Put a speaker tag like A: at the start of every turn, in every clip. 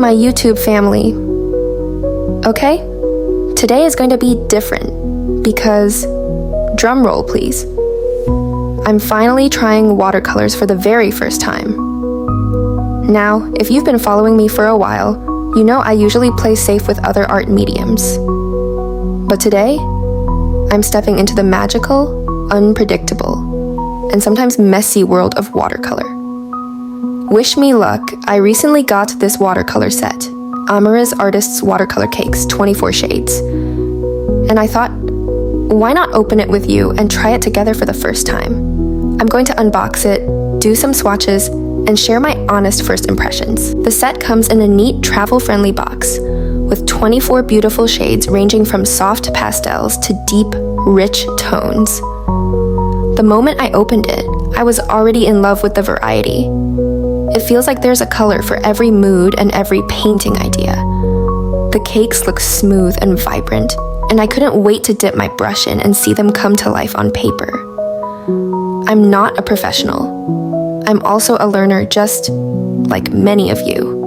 A: my YouTube family. Okay? Today is going to be different because, drum roll please, I'm finally trying watercolors for the very first time. Now, if you've been following me for a while, you know I usually play safe with other art mediums. But today, I'm stepping into the magical, unpredictable, and sometimes messy world of watercolor. Wish me luck, I recently got this watercolor set, Amara's Artist's Watercolor Cakes, 24 shades. And I thought, why not open it with you and try it together for the first time? I'm going to unbox it, do some swatches, and share my honest first impressions. The set comes in a neat travel-friendly box with 24 beautiful shades ranging from soft pastels to deep, rich tones. The moment I opened it, I was already in love with the variety. It feels like there's a color for every mood and every painting idea. The cakes look smooth and vibrant, and I couldn't wait to dip my brush in and see them come to life on paper. I'm not a professional. I'm also a learner just like many of you.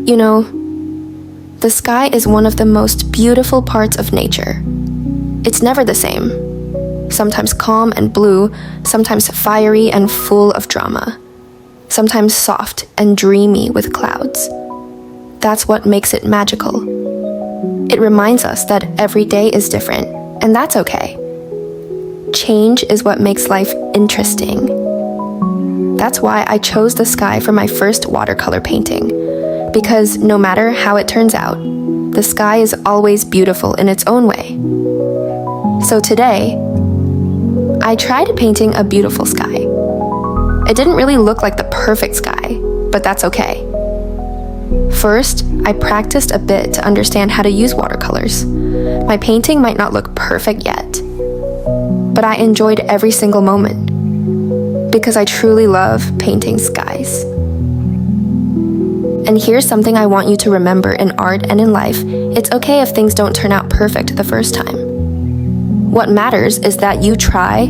A: You know, the sky is one of the most beautiful parts of nature. It's never the same. Sometimes calm and blue, sometimes fiery and full of drama, sometimes soft and dreamy with clouds. That's what makes it magical. It reminds us that every day is different, and that's okay. Change is what makes life interesting. That's why I chose the sky for my first watercolor painting. Because no matter how it turns out, the sky is always beautiful in its own way. So today, I tried painting a beautiful sky. It didn't really look like the perfect sky, but that's okay. First, I practiced a bit to understand how to use watercolors. My painting might not look perfect yet, but I enjoyed every single moment because I truly love painting skies. And here's something I want you to remember in art and in life. It's okay if things don't turn out perfect the first time. What matters is that you try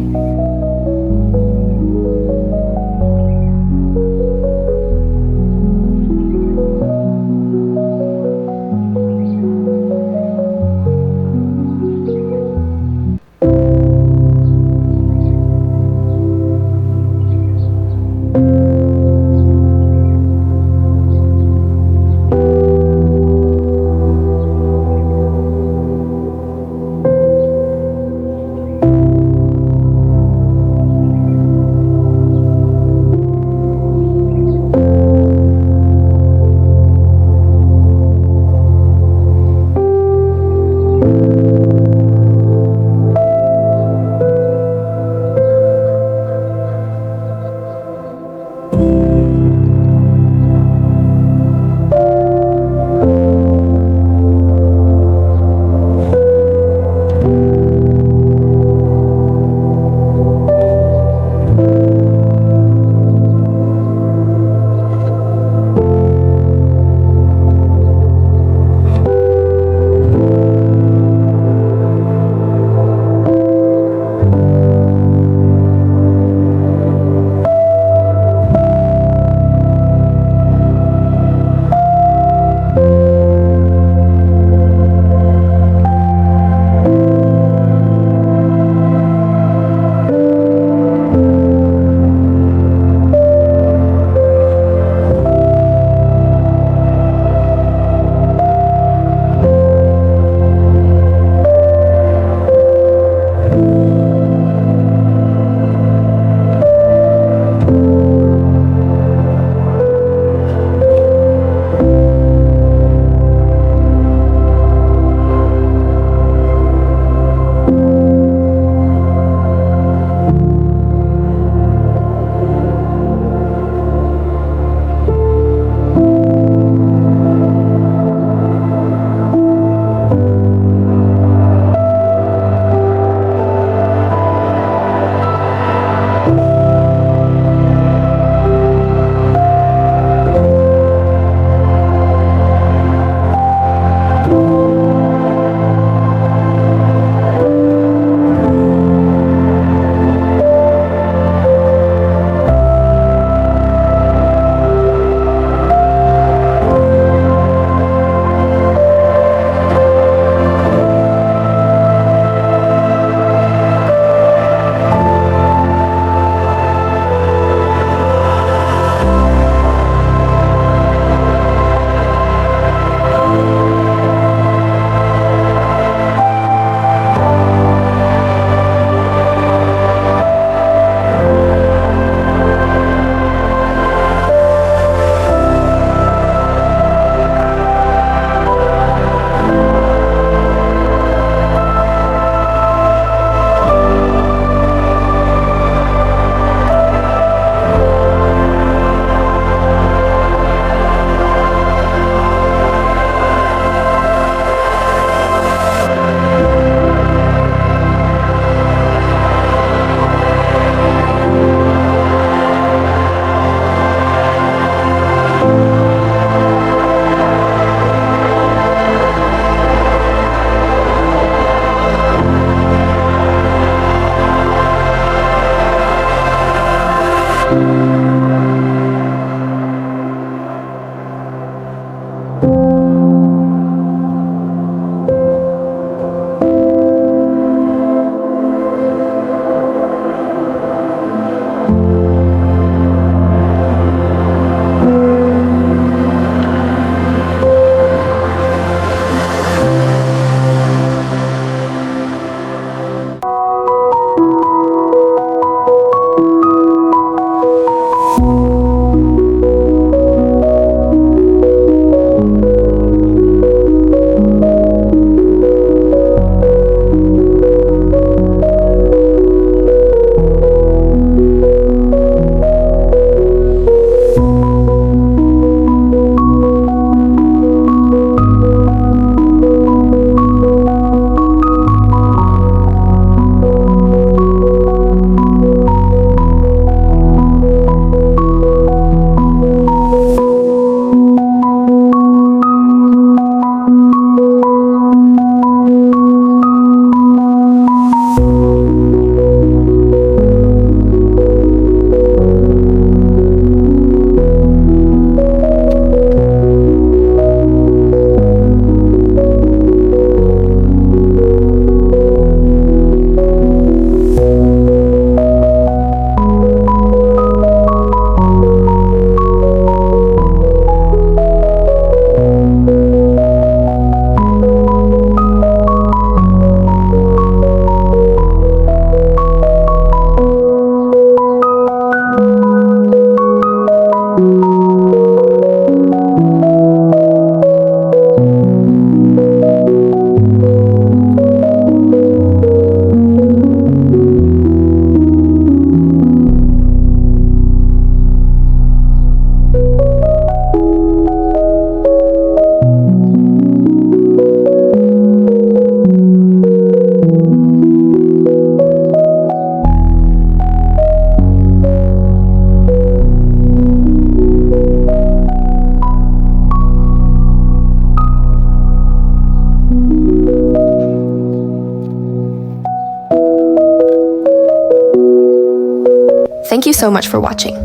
A: Thank you so much for watching.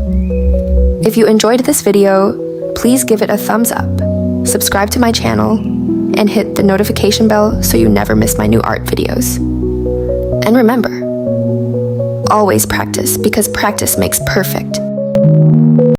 A: If you enjoyed this video, please give it a thumbs up, subscribe to my channel, and hit the notification bell so you never miss my new art videos. And remember, always practice because practice makes perfect.